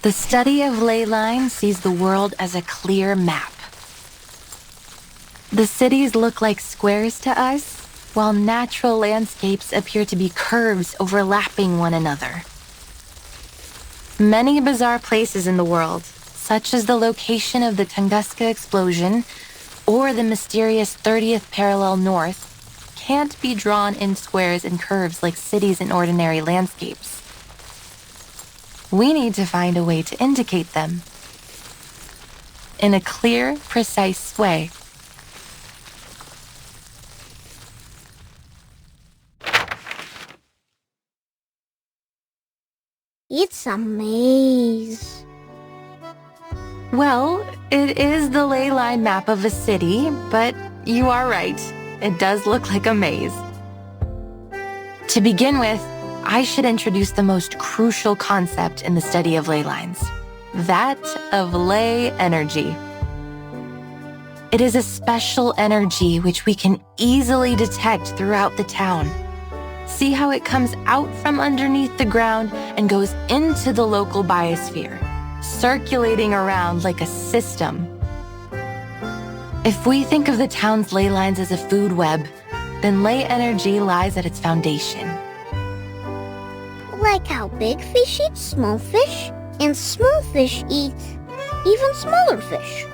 The study of ley lines sees the world as a clear map. The cities look like squares to us, while natural landscapes appear to be curves overlapping one another. Many bizarre places in the world, such as the location of the Tunguska explosion or the mysterious 30th parallel north, can't be drawn in squares and curves like cities in ordinary landscapes. We need to find a way to indicate them in a clear, precise way. It's a maze. Well, it is the ley line map of a city, but you are right. It does look like a maze. To begin with, I should introduce the most crucial concept in the study of ley lines, that of ley energy. It is a special energy which we can easily detect throughout the town. See how it comes out from underneath the ground and goes into the local biosphere, circulating around like a system. If we think of the town's ley lines as a food web, then ley energy lies at its foundation. Like how big fish eat small fish, and small fish eat even smaller fish.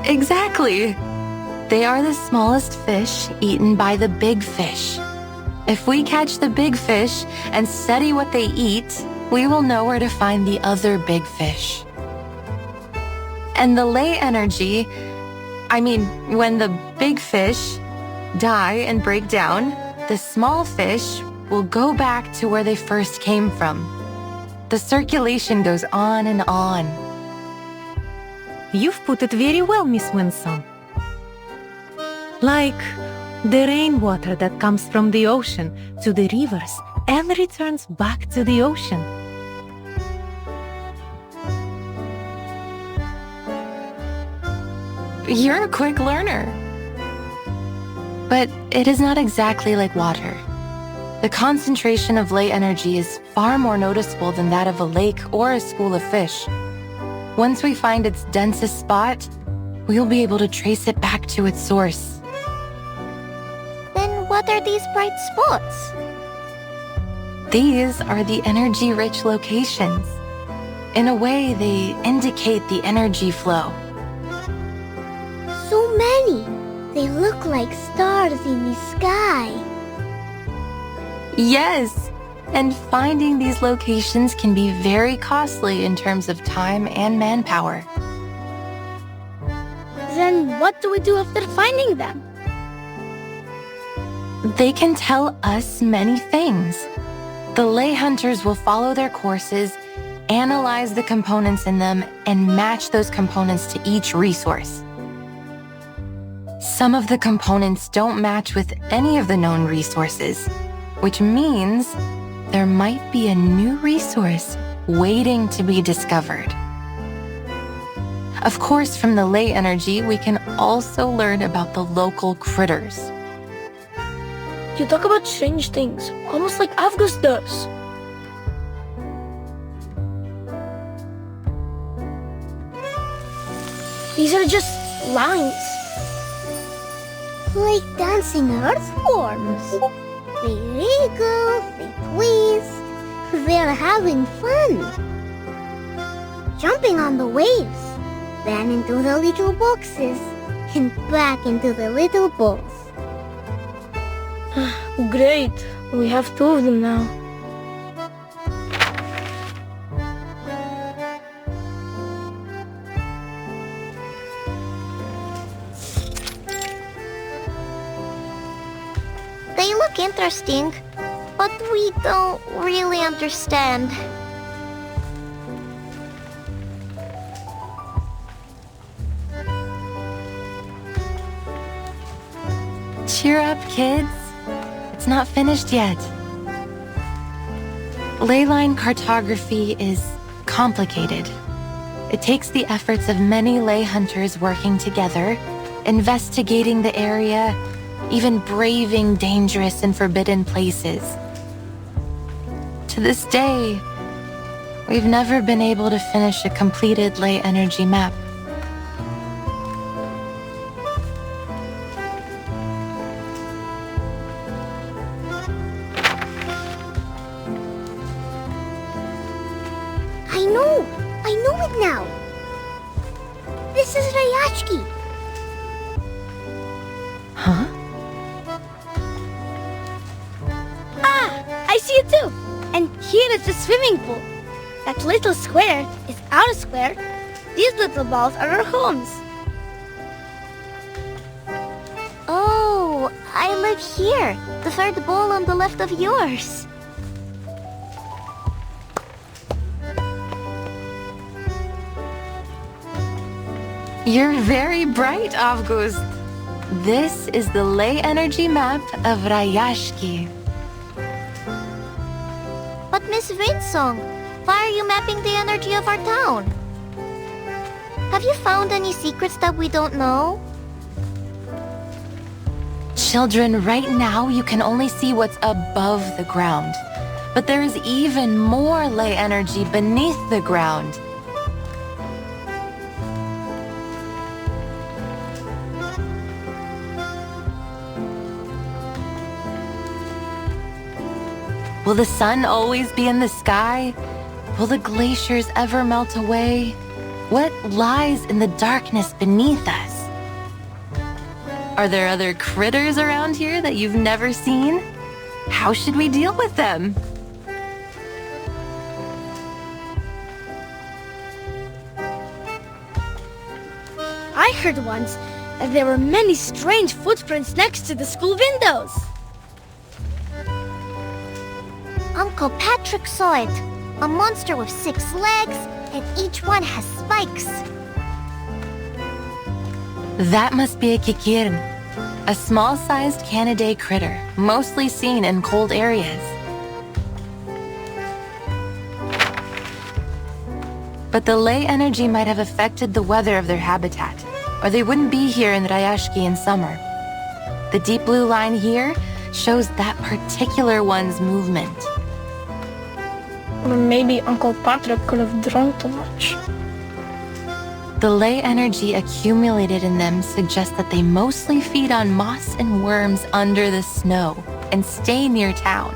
Exactly. They are the smallest fish eaten by the big fish. If we catch the big fish and study what they eat, we will know where to find the other big fish. And the ley energy, when the big fish die and break down, the small fish will go back to where they first came from. The circulation goes on and on. You've put it very well, Miss Winson. Like the rainwater that comes from the ocean to the rivers and returns back to the ocean. You're a quick learner. But it is not exactly like water. The concentration of ley energy is far more noticeable than that of a lake or a school of fish. Once we find its densest spot, we'll be able to trace it back to its source. Then what are these bright spots? These are the energy-rich locations. In a way, they indicate the energy flow. So many! They look like stars in the sky. Yes! And finding these locations can be very costly in terms of time and manpower. Then what do we do after finding them? They can tell us many things. The ley hunters will follow their courses, analyze the components in them, and match those components to each resource. Some of the components don't match with any of the known resources, which means there might be a new resource waiting to be discovered. Of course, from the ley energy, we can also learn about the local critters. You talk about strange things, almost like Avgus does. These are just lines. Like dancing earthworms. They wriggle, they twist, they're having fun. Jumping on the waves, then into the little boxes, and back into the little balls. Great, we have 2 of them now. They look interesting, but we don't really understand. Cheer up, kids. It's not finished yet. Ley line cartography is complicated. It takes the efforts of many ley hunters working together, investigating the area, even braving dangerous and forbidden places. To this day, we've never been able to finish a completed ley energy map. I know it now. This is Rayashki. Huh? I see it too. And here is the swimming pool. That little square is our square. These little balls are our homes. Oh, I live here. The third ball on the left of yours. You're very bright, August. This is the ley energy map of Rayashki. But Miss Rainsong, why are you mapping the energy of our town? Have you found any secrets that we don't know? Children, right now you can only see what's above the ground. But there is even more ley energy beneath the ground. Will the sun always be in the sky? Will the glaciers ever melt away? What lies in the darkness beneath us? Are there other critters around here that you've never seen? How should we deal with them? I heard once that there were many strange footprints next to the school windows. Uncle Patrick saw it. A monster with 6 legs, and each one has spikes. That must be a kikirn, a small-sized Canidae critter, mostly seen in cold areas. But the ley energy might have affected the weather of their habitat, or they wouldn't be here in Rayashki in summer. The deep blue line here shows that particular one's movement. Or maybe Uncle Patrick could have drunk too much. The ley energy accumulated in them suggests that they mostly feed on moss and worms under the snow and stay near town.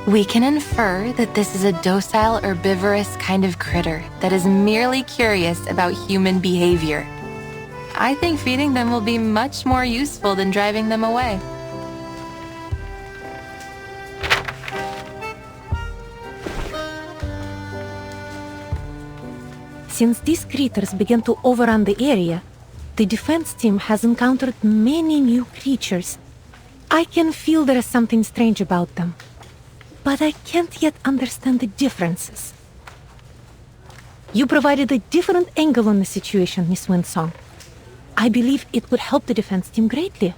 We can infer that this is a docile herbivorous kind of critter that is merely curious about human behavior. I think feeding them will be much more useful than driving them away. Since these critters began to overrun the area, the defense team has encountered many new creatures. I can feel there is something strange about them, but I can't yet understand the differences. You provided a different angle on the situation, Miss Winsong. I believe it would help the defense team greatly.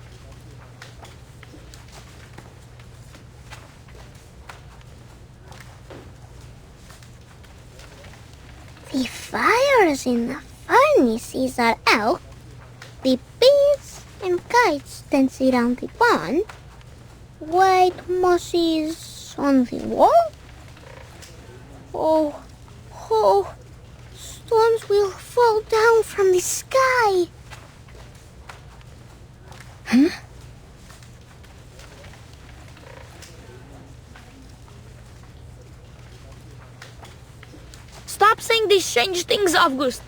The fires in the furnaces are out. The bees and kites dance around the barn. White mosses on the wall. Oh, storms will fall down from the sky. Stop saying these strange things, August.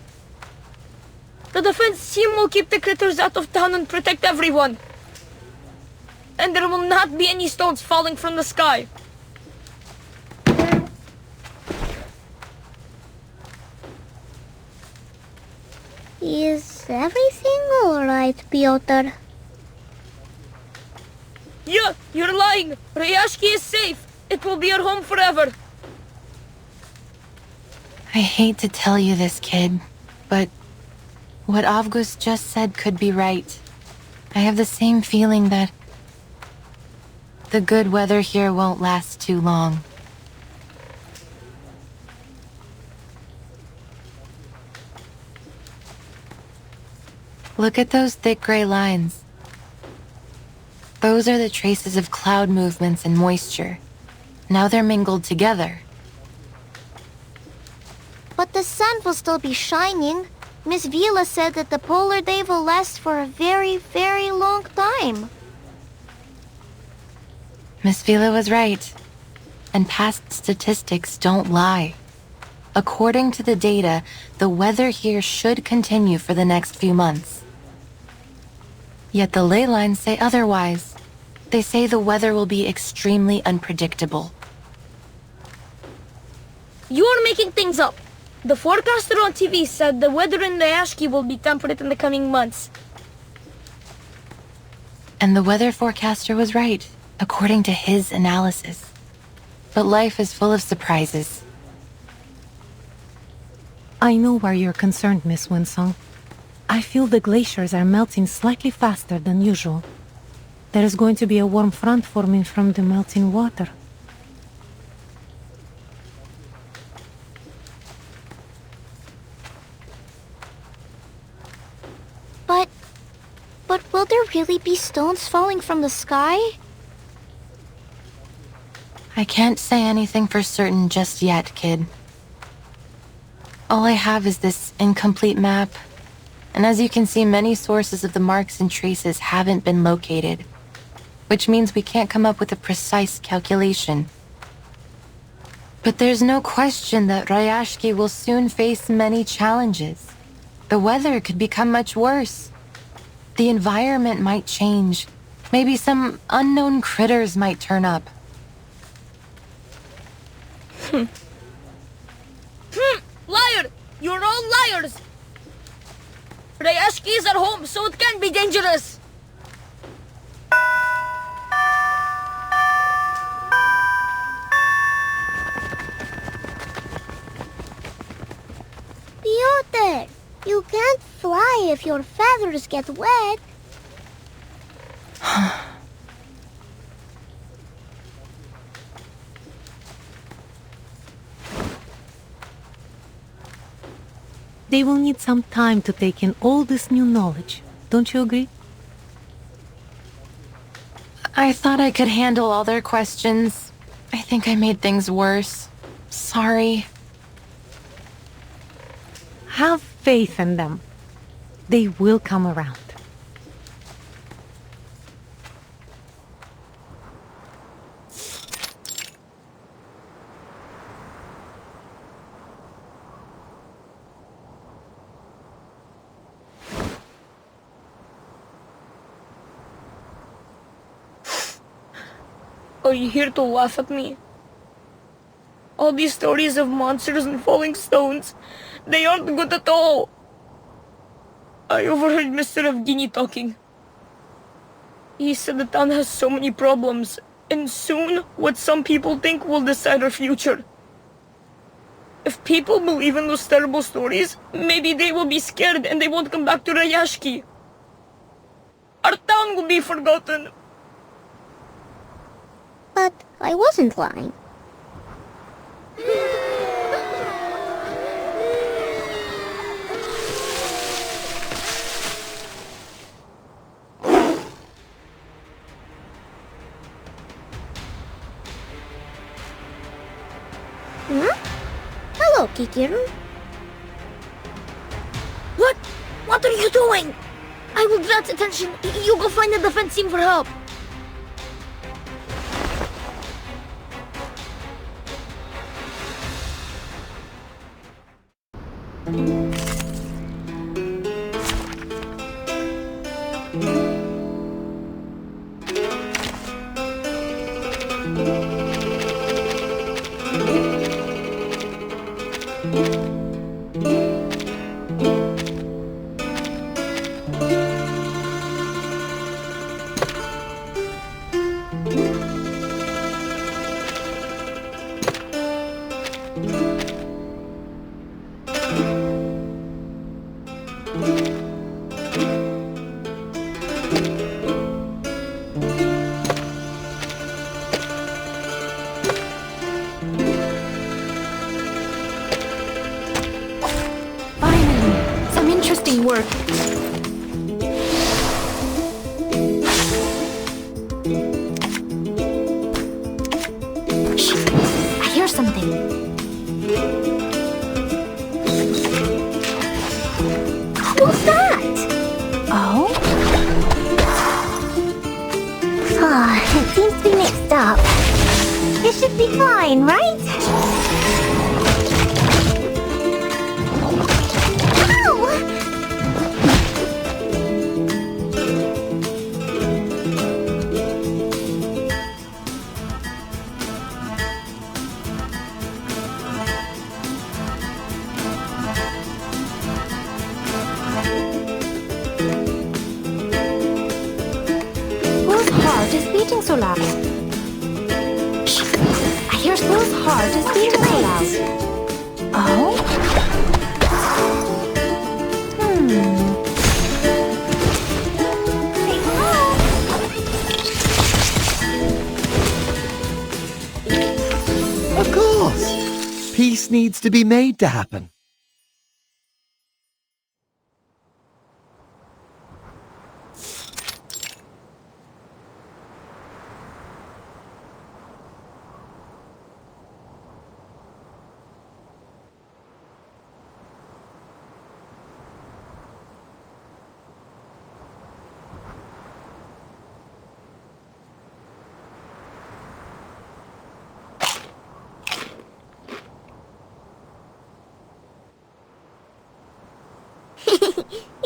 The defense team will keep the critters out of town and protect everyone. And there will not be any stones falling from the sky. Is everything alright, Piotr? Yeah, you're lying. Rayashki is safe. It will be your home forever. I hate to tell you this, kid, but what August just said could be right. I have the same feeling that the good weather here won't last too long. Look at those thick gray lines. Those are the traces of cloud movements and moisture. Now they're mingled together. But the sun will still be shining. Miss Vila said that the polar day will last for a very, very long time. Miss Vila was right. And past statistics don't lie. According to the data, the weather here should continue for the next few months. Yet the ley lines say otherwise. They say the weather will be extremely unpredictable. You're making things up. The forecaster on TV said the weather in Rayashki will be temperate in the coming months. And the weather forecaster was right, according to his analysis. But life is full of surprises. I know why you're concerned, Miss Winsong. I feel the glaciers are melting slightly faster than usual. There is going to be a warm front forming from the melting water. But will there really be stones falling from the sky? I can't say anything for certain just yet, kid. All I have is this incomplete map. And as you can see, many sources of the marks and traces haven't been located, which means we can't come up with a precise calculation. But there's no question that Rayashki will soon face many challenges. The weather could become much worse. The environment might change. Maybe some unknown critters might turn up. Liar! You're all liars! Rayashki is at home, so it can't be dangerous. Piotr, you can't fly if your feathers get wet. They will need some time to take in all this new knowledge. Don't you agree? I thought I could handle all their questions. I think I made things worse. Sorry. Have faith in them. They will come around. Are you here to laugh at me? All these stories of monsters and falling stones, they aren't good at all. I overheard Mr. Evgeny talking. He said the town has so many problems, and soon what some people think will decide our future. If people believe in those terrible stories, maybe they will be scared and they won't come back to Rayashki. Our town will be forgotten. But I wasn't lying. Hello, Kikiru. What are you doing? I will grant attention. You go find the defense team for help. Work. something. What's that? Oh? It seems to be mixed up. It should be fine, right? Ow! Whose heart is beating so loud? I hear whose heart is beating so loud. Oh? Of course! Peace needs to be made to happen.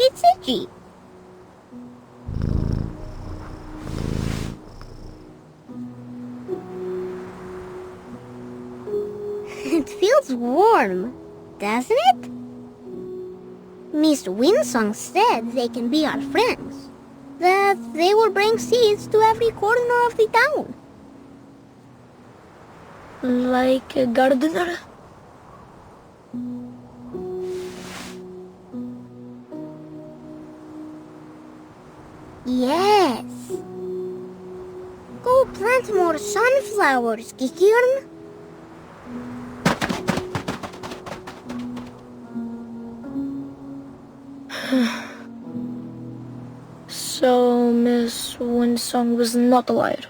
It's itchy. It feels warm, doesn't it? Miss Winsong said they can be our friends. That they will bring seeds to every corner of the town. Like a gardener? Yes. Go plant more sunflowers, Kikirn. So Miss Winsong was not a liar.